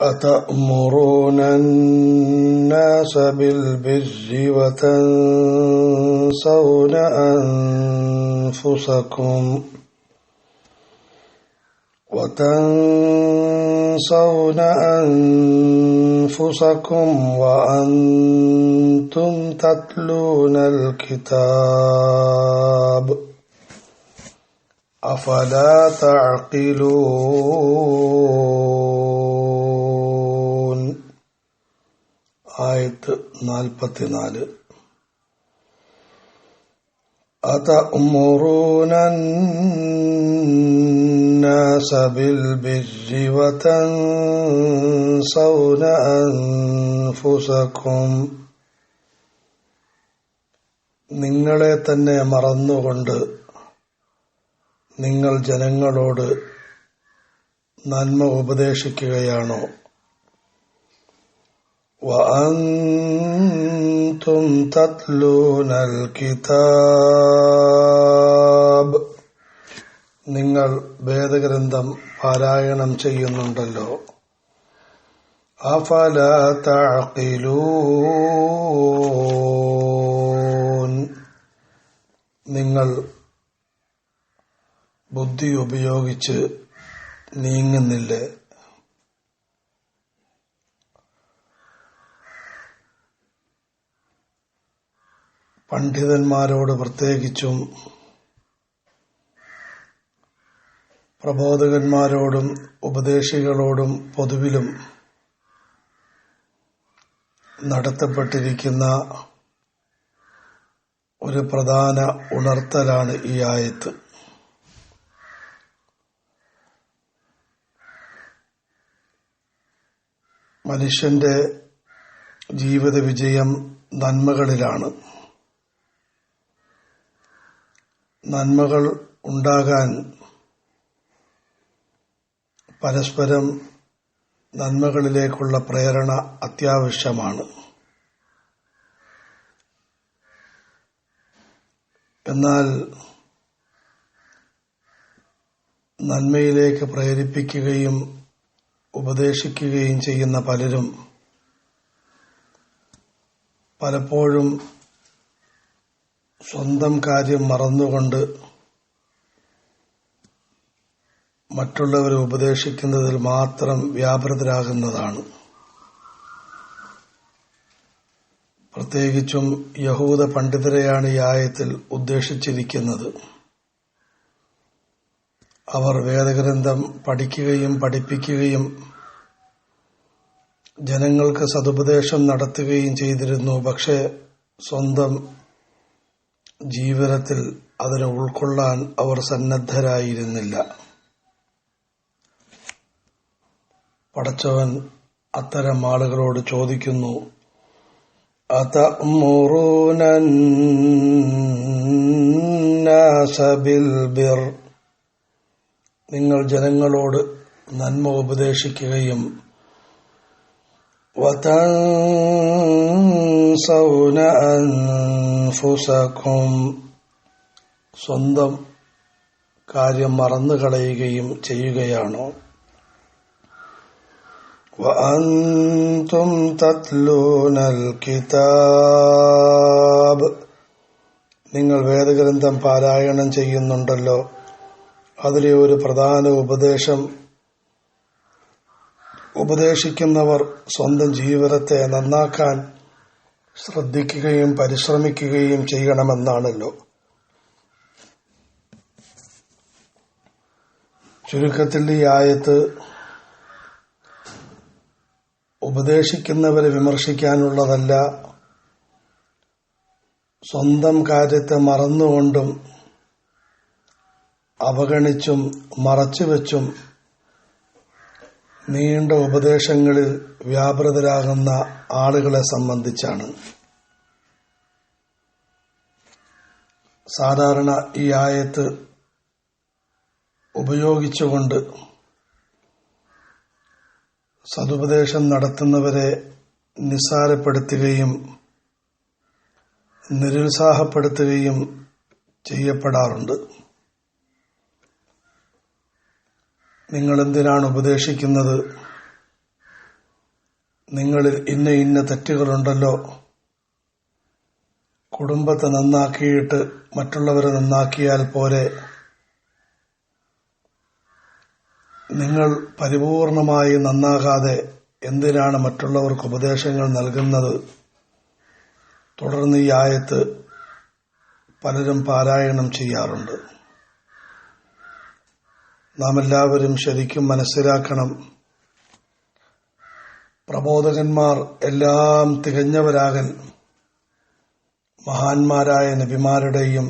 أتأمرون الناس بالبر وتنسون أنفسكم وأنتم تتلون الكتاب أفلا تعقلون. ആയത്ത് 44. أتأمرون الناس بالبر وتنسون أنفسكم. നിങ്ങളെ തന്നെ മറന്നുകൊണ്ട് നിങ്ങൾ ജനങ്ങളോട് നന്മ ഉപദേശിക്കുകയാണോ? വഅൻതും തത്ലൂനൽ കിതാബ്. നിങ്ങൾ വേദഗ്രന്ഥം പാരായണം ചെയ്യുന്നുണ്ടല്ലോ. അഫലാ തഅഖിലൂൻ. നിങ്ങൾ ബുദ്ധി ഉപയോഗിച്ച് നീങ്ങുന്നില്ലേ? പണ്ഡിതന്മാരോട് പ്രത്യേകിച്ചും പ്രബോധകന്മാരോടും ഉപദേശികളോടും പൊതുവിലും നടത്തപ്പെട്ടിരിക്കുന്ന ഒരു പ്രധാന ഉണർത്തലാണ് ഈ ആയത്ത്. മനുഷ്യന്റെ ജീവിത വിജയം നന്മകളിലാണ്. നന്മകൾ ഉണ്ടാകാൻ പരസ്പരം നന്മകളിലേക്കുള്ള പ്രേരണ അത്യാവശ്യമാണ്. എന്നാൽ നന്മയിലേക്ക് പ്രേരിപ്പിക്കുകയും ഉപദേശിക്കുകയും ചെയ്യുന്ന പലരും പലപ്പോഴും സ്വന്തം കാര്യം മറന്നുകൊണ്ട് മറ്റുള്ളവരെ ഉപദേശിക്കുന്നതിൽ മാത്രം വ്യാപൃതരാകുന്നതാണ്. പ്രത്യേകിച്ചും യഹൂദ പണ്ഡിതരെയാണ് ഈ ആയത്തിൽ ഉദ്ദേശിച്ചിരിക്കുന്നത്. അവർ വേദഗ്രന്ഥം പഠിക്കുകയും പഠിപ്പിക്കുകയും ജനങ്ങൾക്ക് സതുപദേശം നടത്തുകയും ചെയ്തിരുന്നു. പക്ഷേ സ്വന്തം ജീവിതത്തിൽ അതിനെ ഉൾക്കൊള്ളാൻ അവർ സന്നദ്ധരായിരുന്നില്ല. പടച്ചവൻ അത്തരം ആളുകളോട് ചോദിക്കുന്നു, അതഅ്മുറൂന അന്നാസ ബിൽ ബിർ. നിങ്ങൾ ജനങ്ങളോട് നന്മ ഉപദേശിക്കുകയും വതൻസൗന അൻഫുസകും, സ്വന്തം കാര്യം മറന്നുകളയുകയും ചെയ്യുകയാണോ? വഅൻതും തത്ലൂനൽ കിതാബ്. നിങ്ങൾ വേദഗ്രന്ഥം പാരായണം ചെയ്യുന്നുണ്ടല്ലോ. അതിലെ ഒരു പ്രധാന ഉപദേശിക്കുന്നവർ സ്വന്തം ജീവിതത്തെ നന്നാക്കാൻ ശ്രദ്ധിക്കുകയും പരിശ്രമിക്കുകയും ചെയ്യണമെന്നാണല്ലോ. ചുരുക്കത്തിൽ ഈ ആയത്ത് ഉപദേശിക്കുന്നവരെ വിമർശിക്കാനുള്ളതല്ല, സ്വന്തം കാര്യത്തെ മറന്നുകൊണ്ടും അവഗണിച്ചും മറച്ചുവെച്ചും നീണ്ട ഉപദേശങ്ങളിൽ വ്യാപൃതരാകുന്ന ആളുകളെ സംബന്ധിച്ചാണ്. സാധാരണ ഈ ആയത്ത് ഉപയോഗിച്ചുകൊണ്ട് സതുപദേശം നടത്തുന്നവരെ നിസ്സാരപ്പെടുത്തുകയും നിരുത്സാഹപ്പെടുത്തുകയും ചെയ്യപ്പെടാറുണ്ട്. നിങ്ങൾ എന്തിനാണ് ഉപദേശിക്കുന്നത്? നിങ്ങളിൽ ഇന്ന തെറ്റുകളുണ്ടല്ലോ, കുടുംബത്തെ നന്നാക്കിയിട്ട് മറ്റുള്ളവരെ നന്നാക്കിയാൽ പോരെ, നിങ്ങൾ പരിപൂർണമായി നന്നാകാതെ എന്തിനാണ് മറ്റുള്ളവർക്ക് ഉപദേശങ്ങൾ നൽകുന്നത്? തുടർന്ന് ഈ ആയത്ത് പലരും പാരായണം ചെയ്യാറുണ്ട്. നാം എല്ലാവരും ശരിക്കും മനസ്സിലാക്കണം, പ്രബോധകന്മാർ എല്ലാം തികഞ്ഞവരാകൽ മഹാന്മാരായ നബിമാരുടെയും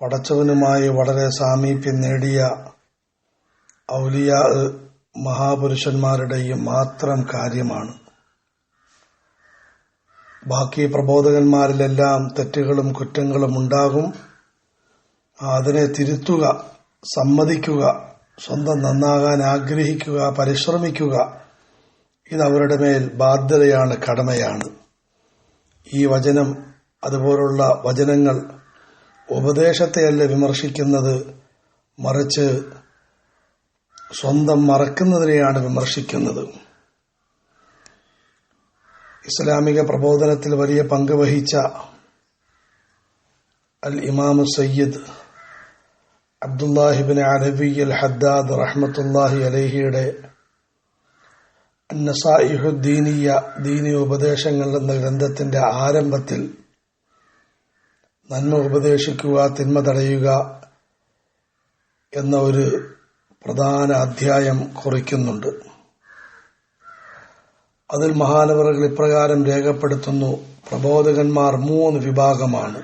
പടച്ചവനുമായി വളരെ സാമീപ്യം നേടിയ ഔലിയാ മഹാപുരുഷന്മാരുടെയും മാത്രം കാര്യമാണ്. ബാക്കി പ്രബോധകന്മാരിലെല്ലാം തെറ്റുകളും കുറ്റങ്ങളും ഉണ്ടാകും. അതിനെ തിരുത്തുക, സമ്മതിക്കുക, സ്വന്തം നന്നാകാൻ ആഗ്രഹിക്കുക, പരിശ്രമിക്കുക, ഇതവരുടെ മേൽ ബാധ്യതയാണ്, കടമയാണ്. ഈ വചനം, അതുപോലുള്ള വചനങ്ങൾ ഉപദേശത്തെയല്ല വിമർശിക്കുന്നത്, മറിച്ച് സ്വന്തം മറക്കുന്നതിനെയാണ് വിമർശിക്കുന്നത്. ഇസ്ലാമിക പ്രബോധനത്തിൽ വലിയ പങ്ക് വഹിച്ച അൽ ഇമാം സയ്യിദ് അബ്ദുല്ലാഹിബ്ൻ അലവി അൽ ഹദ്ദാദ് റഹ്മത്തുല്ലാഹി അലൈഹിയുടെ നസായിഹുദ്ദീനിയ, ദീനീയ ഉപദേശങ്ങൾ എന്ന ഗ്രന്ഥത്തിന്റെ ആരംഭത്തിൽ നന്മ ഉപദേശിക്കുക, തിന്മ തടയുക എന്ന ഒരു പ്രധാന അധ്യായം കുറിക്കുന്നുണ്ട്. അതിൽ മഹാനവറുകൾ ഇപ്രകാരം രേഖപ്പെടുത്തുന്നു: പ്രബോധകന്മാർ 3 വിഭാഗമാണ്.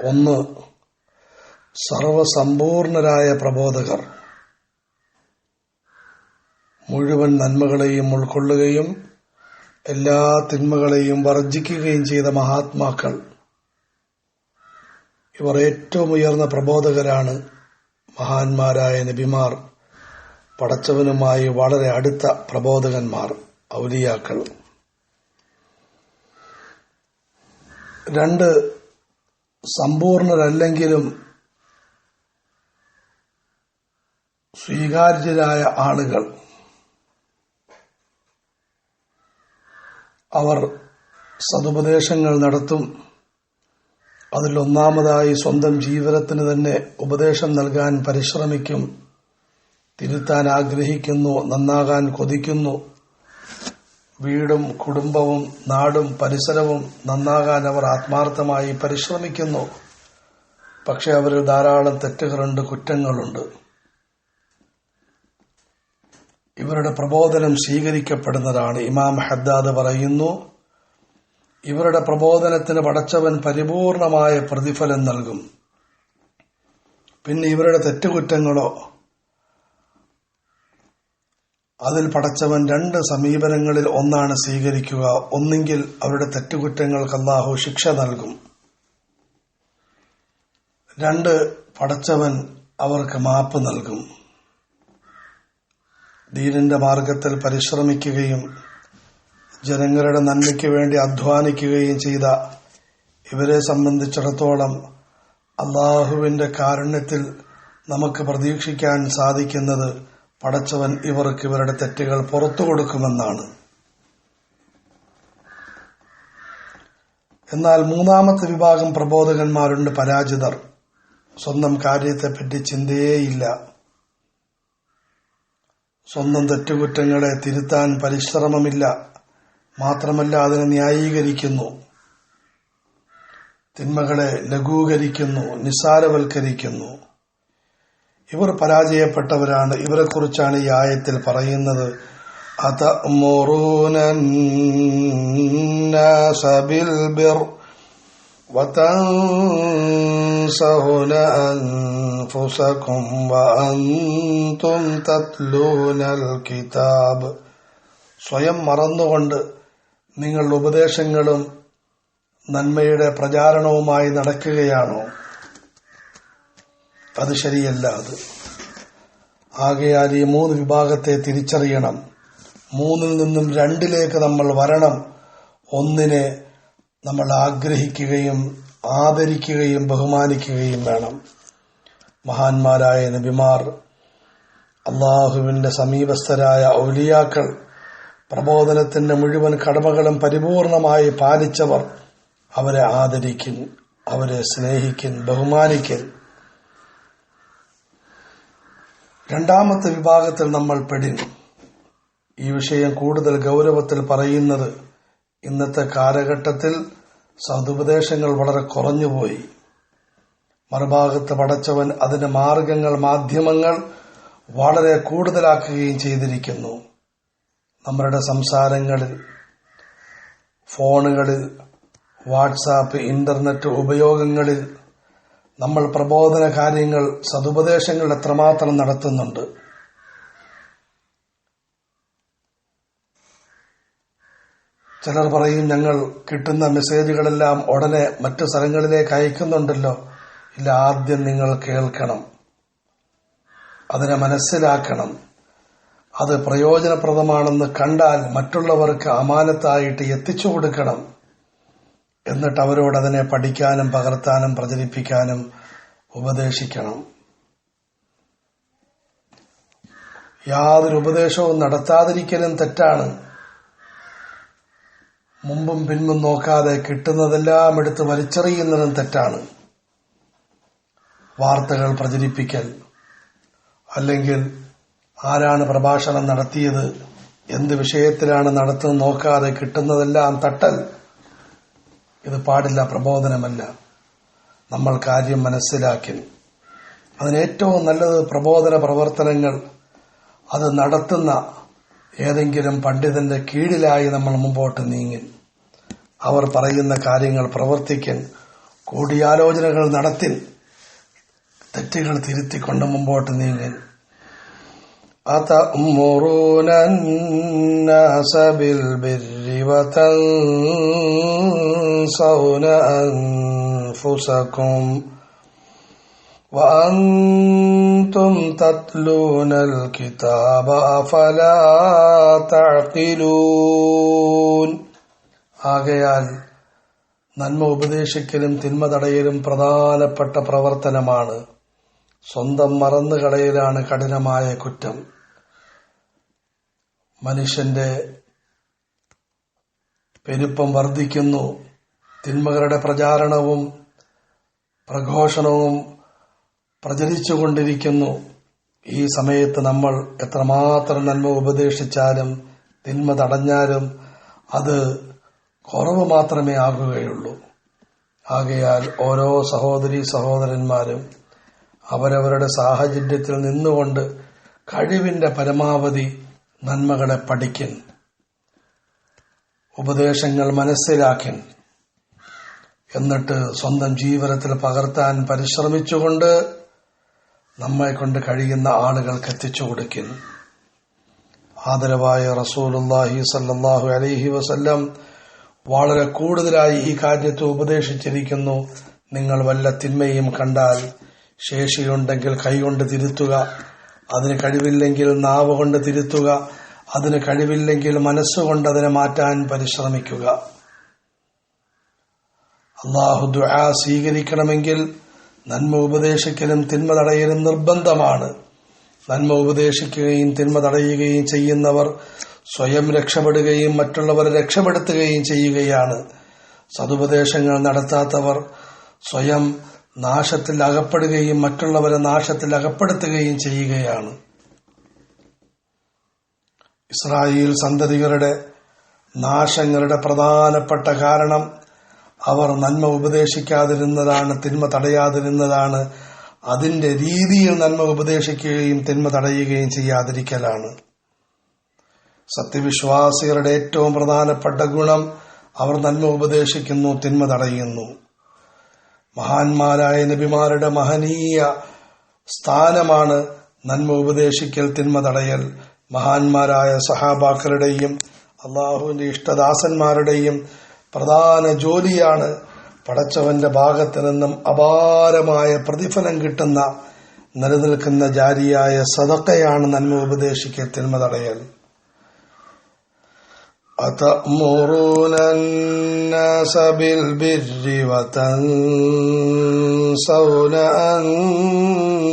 ഒന്ന്, സർവസമ്പൂർണരായ പ്രബോധകർ, മുഴുവൻ നന്മകളെയും ഉൾക്കൊള്ളുകയും എല്ലാ തിന്മകളെയും വർജിക്കുകയും ചെയ്ത മഹാത്മാക്കൾ. ഇവർ ഏറ്റവും ഉയർന്ന പ്രബോധകരാണ്. മഹാന്മാരായ നബിമാർ, പടച്ചവനുമായി വളരെ അടുത്ത പ്രബോധകന്മാർ, ഔലിയാക്കൾ. 2, സമ്പൂർണരല്ലെങ്കിലും സ്വീകാര്യരായ ആളുകൾ. അവർ സതുപദേശങ്ങൾ നടത്തും. അതിലൊന്നാമതായി സ്വന്തം ജീവിതത്തിന് തന്നെ ഉപദേശം നൽകാൻ പരിശ്രമിക്കും, തിരുത്താൻ ആഗ്രഹിക്കുന്നു, നന്നാകാൻ കൊതിക്കുന്നു. വീടും കുടുംബവും നാടും പരിസരവും നന്നാകാൻ അവർ ആത്മാർത്ഥമായി പരിശ്രമിക്കുന്നു. പക്ഷെ അവരിൽ ധാരാളം തെറ്റുകളുണ്ട്, കുറ്റങ്ങളുണ്ട്. ഇവരുടെ പ്രബോധനം സ്വീകരിക്കപ്പെടുന്നതാണ്. ഇമാം ഹദ്ദാദ് പറയുന്നു, ഇവരുടെ പ്രബോധനത്തിന് പടച്ചവൻ പരിപൂർണമായ പ്രതിഫലം നൽകും. പിന്നെ ഇവരുടെ തെറ്റുകുറ്റങ്ങളോ, അതിൽ പടച്ചവൻ 2 സമീപനങ്ങളിൽ ഒന്നാണ് സ്വീകരിക്കുക. ഒന്നെങ്കിൽ അവരുടെ തെറ്റുകുറ്റങ്ങൾക്ക് അല്ലാഹു ശിക്ഷ നൽകും. 2, പടച്ചവൻ അവർക്ക് മാപ്പ് നൽകും. ദീനിന്റെ മാർഗത്തിൽ പരിശ്രമിക്കുകയും ജനങ്ങളുടെ നന്മയ്ക്ക് വേണ്ടി അധ്വാനിക്കുകയും ചെയ്ത ഇവരെ സംബന്ധിച്ചിടത്തോളം അല്ലാഹുവിന്റെ കാരുണ്യത്തിൽ നമുക്ക് പ്രതീക്ഷിക്കാൻ സാധിക്കുന്നത് പടച്ചവൻ ഇവർക്ക് ഇവരുടെ തെറ്റുകൾ പുറത്തു കൊടുക്കുമെന്നാണ്. എന്നാൽ 3ാമത്തെ വിഭാഗം പ്രബോധകന്മാരുണ്ട്, പരാജിതർ. സ്വന്തം കാര്യത്തെപ്പറ്റി ചിന്തയേയില്ല. സ്വന്തം തെറ്റുകുറ്റങ്ങളെ തിരുത്താൻ പരിശ്രമമില്ല. മാത്രമല്ല, അതിനെ ന്യായീകരിക്കുന്നു, തിന്മകളെ ലഘൂകരിക്കുന്നു, നിസ്സാരവൽക്കരിക്കുന്നു. ഇവർ പരാജയപ്പെട്ടവരാണ്. ഇവരെക്കുറിച്ചാണ് ഈ ആയത്തിൽ പറയുന്നത്: അതഅ്മുറൂന അന്നാസ ബിൽ ബിർ വതൻസൗന അൻഫുസകും വഅൻതും തത്ലൂനൽ കിതാബ്. സ്വയം മറന്നുകൊണ്ട് നിങ്ങൾ ഉപദേശങ്ങളും നന്മയുടെ പ്രചാരണവുമായി നടക്കുകയാണോ? അത് ശരിയല്ല. ആകയാൽ ഈ 3 വിഭാഗത്തെ തിരിച്ചറിയണം. 3ൽ നിന്നും 2ലേക്ക് നമ്മൾ വരണം. 1നെ നമ്മൾ ആഗ്രഹിക്കുകയും ആദരിക്കുകയും ബഹുമാനിക്കുകയും വേണം. മഹാന്മാരായ നബിമാർ, അള്ളാഹുവിന്റെ സമീപസ്ഥരായ ഔലിയാക്കൾ, പ്രബോധനത്തിന്റെ മുഴുവൻ കടമകളും പരിപൂർണമായി പാലിച്ചവർ അവരെ ആദരിക്കും, അവരെ സ്നേഹിക്കും, ബഹുമാനിക്കും. രണ്ടാമത്തെ വിഭാഗത്തിൽ നമ്മൾ പെടും. ഈ വിഷയം കൂടുതൽ ഗൗരവത്തിൽ പറയുന്നത് ഇന്നത്തെ കാലഘട്ടത്തിൽ സദുപദേശങ്ങൾ വളരെ കുറഞ്ഞുപോയി. മറുഭാഗത്ത് പടച്ചവൻ അതിന്റെ മാർഗങ്ങൾ, മാധ്യമങ്ങൾ വളരെ കൂടുതലാക്കുകയും ചെയ്തിരിക്കുന്നു. നമ്മളുടെ സംസാരങ്ങളിൽ, ഫോണുകളിൽ, വാട്സാപ്പ്, ഇന്റർനെറ്റ് ഉപയോഗങ്ങളിൽ നമ്മൾ പ്രബോധന കാര്യങ്ങൾ, സദുപദേശങ്ങൾ എത്രമാത്രം നടത്തുന്നുണ്ട്? ചിലർ പറയും, ഞങ്ങൾ കിട്ടുന്ന മെസ്സേജുകളെല്ലാം ഉടനെ മറ്റു സ്ഥലങ്ങളിലേക്ക് അയക്കുന്നുണ്ടല്ലോ. ഇല്ല, ആദ്യം നിങ്ങൾ കേൾക്കണം, അതിനെ മനസ്സിലാക്കണം. അത് പ്രയോജനപ്രദമാണെന്ന് കണ്ടാൽ മറ്റുള്ളവർക്ക് അമാനത്തായിട്ട് എത്തിച്ചു കൊടുക്കണം. എന്നിട്ട് അവരോട് അതിനെ പഠിക്കാനും പകർത്താനും പ്രചരിപ്പിക്കാനും ഉപദേശിക്കണം. യാതൊരു ഉപദേശവും നടത്താതിരിക്കലും തെറ്റാണ്. മുമ്പും പിൻപും നോക്കാതെ കിട്ടുന്നതെല്ലാം എടുത്ത് വലിച്ചെറിയുന്നതും തെറ്റാണ്. വാർത്തകൾ പ്രചരിപ്പിക്കൽ, അല്ലെങ്കിൽ ആരാണ് പ്രഭാഷണം നടത്തിയത്, എന്ത് വിഷയത്തിലാണ് നടത്തുന്നത് നോക്കാതെ കിട്ടുന്നതെല്ലാം തട്ടൽ, ഇത് പാടില്ല, പ്രബോധനമല്ല. നമ്മൾ കാര്യം മനസ്സിലാക്കി അതിനേറ്റവും നല്ലത് പ്രബോധന പ്രവർത്തനങ്ങൾ അത് നടത്തുന്ന ഏതെങ്കിലും പണ്ഡിതന്റെ കീഴിലായി നമ്മൾ മുമ്പോട്ട് നീങ്ങി അവർ പറയുന്ന കാര്യങ്ങൾ പ്രവർത്തിക്കൻ, കൂടിയാലോചനകൾ നടത്തി തെറ്റുകൾ തിരുത്തിക്കൊണ്ട് മുമ്പോട്ട് നീങ്ങി. أتأمرون الناس بالبر وتنسون أنفسكم وأنتم تتلون الكتاب أفلا تعقلون. ആകയാൽ നന്മ ഉപദേശിക്കലും തിന്മ തടയലും പ്രധാനപ്പെട്ട പ്രവർത്തനമാണ്. സ്വന്തം മറന്നുകളയലാണ് കഠിനമായ കുറ്റം. മനുഷ്യന്റെ പെരുപ്പം വർദ്ധിക്കുന്നു, തിന്മകളുടെ പ്രചാരണവും പ്രഘോഷണവും പ്രചരിച്ചുകൊണ്ടിരിക്കുന്നു. ഈ സമയത്ത് നമ്മൾ എത്രമാത്രം നന്മ ഉപദേശിച്ചാലും തിന്മ തടഞ്ഞാലും അത് കുറവ് മാത്രമേ ആകുകയുള്ളൂ. ആകയാൽ ഓരോ സഹോദരീ സഹോദരന്മാരും അവരവരുടെ സാഹചര്യത്തിൽ നിന്നുകൊണ്ട് കഴിവിന്റെ പരമാവധി നന്മകളെ പഠിക്കൻ, ഉപദേശങ്ങൾ മനസ്സിലാക്കൻ, എന്നിട്ട് സ്വന്തം ജീവിതത്തിൽ പകർത്താൻ പരിശ്രമിച്ചുകൊണ്ട് നമ്മെ കൊണ്ട് കഴിയുന്ന ആളുകൾക്ക് എത്തിച്ചു കൊടുക്കൻ. ആദരവായ റസൂലുള്ളാഹി സ്വല്ലല്ലാഹു അലൈഹി വസല്ലം വളരെ കൂടുതലായി ഈ കാര്യത്തെ ഉപദേശിച്ചിരിക്കുന്നു. നിങ്ങൾ വല്ല തിന്മയും കണ്ടാൽ ശേഷിയുണ്ടെങ്കിൽ കൈകൊണ്ട് തിരുത്തുക, അതിന് കഴിവില്ലെങ്കിൽ നാവ് കൊണ്ട് തിരുത്തുക, അതിന് കഴിവില്ലെങ്കിൽ മനസ്സുകൊണ്ട് അതിനെ മാറ്റാൻ പരിശ്രമിക്കുക. അല്ലാഹു ദുആ സ്വീകരിക്കണമെങ്കിൽ നന്മ ഉപദേശിക്കലും തിന്മ തടയലും നിർബന്ധമാണ്. നന്മ ഉപദേശിക്കുകയും തിന്മ തടയുകയും ചെയ്യുന്നവർ സ്വയം രക്ഷപ്പെടുകയും മറ്റുള്ളവരെ രക്ഷപ്പെടുത്തുകയും ചെയ്യുകയാണ്. സദുപദേശങ്ങൾ നടത്താത്തവർ സ്വയം നാശത്തിൽ അകപ്പെടുകയും മറ്റുള്ളവരെ നാശത്തിൽ അകപ്പെടുത്തുകയും ചെയ്യുകയാണ്. ഇസ്രായേൽ സന്തതികളുടെ നാശങ്ങളുടെ പ്രധാനപ്പെട്ട കാരണം അവർ നന്മ ഉപദേശിക്കാതിരുന്നതാണ്, തിന്മ തടയാതിരുന്നതാണ്. അതിന്റെ രീതിയിൽ നന്മ ഉപദേശിക്കുകയും തിന്മ തടയുകയും ചെയ്യാതിരിക്കലാണ്. സത്യവിശ്വാസികളുടെ ഏറ്റവും പ്രധാനപ്പെട്ട ഗുണം അവർ നന്മ ഉപദേശിക്കുന്നു, തിന്മ തടയുന്നു. മഹാന്മാരായ നബിമാരുടെ മഹനീയ സ്ഥാനമാണ് നന്മ ഉപദേശിക്കൽ, തിന്മ തടയൽ. മഹാന്മാരായ സഹാബാക്കളുടെയും അള്ളാഹുവിന്റെ ഇഷ്ടദാസന്മാരുടെയും പ്രധാന ജോലിയാണ്. പടച്ചവന്റെ ഭാഗത്ത് നിന്നും അപാരമായ പ്രതിഫലം കിട്ടുന്ന നിലനിൽക്കുന്ന ജാരിയായ സദഖയാണ് നന്മ ഉപദേശിക്കൽ, തിന്മ തടയൽ. أتأمرون الناس بالبر وتنسون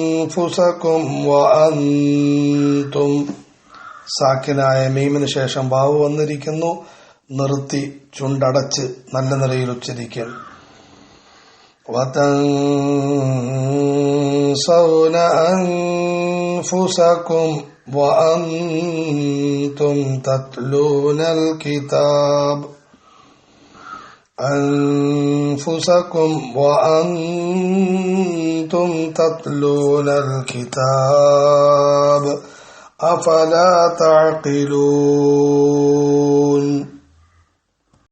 أنفسكم وأنتم സാക്കിനായ മീമിന് ശേഷം വാവ് വന്നിരിക്കുന്നു. നിർത്തി ചുണ്ടടച്ച് നല്ല നിലയിൽ ഉച്ചരിക്കൽ. വതൻസൗന അൻഫുസകും വഅൻതും തത്ലൂനൽ കിതാബ്. أنفسكم وأنتم تتلون الكتاب أفلا تعقلون.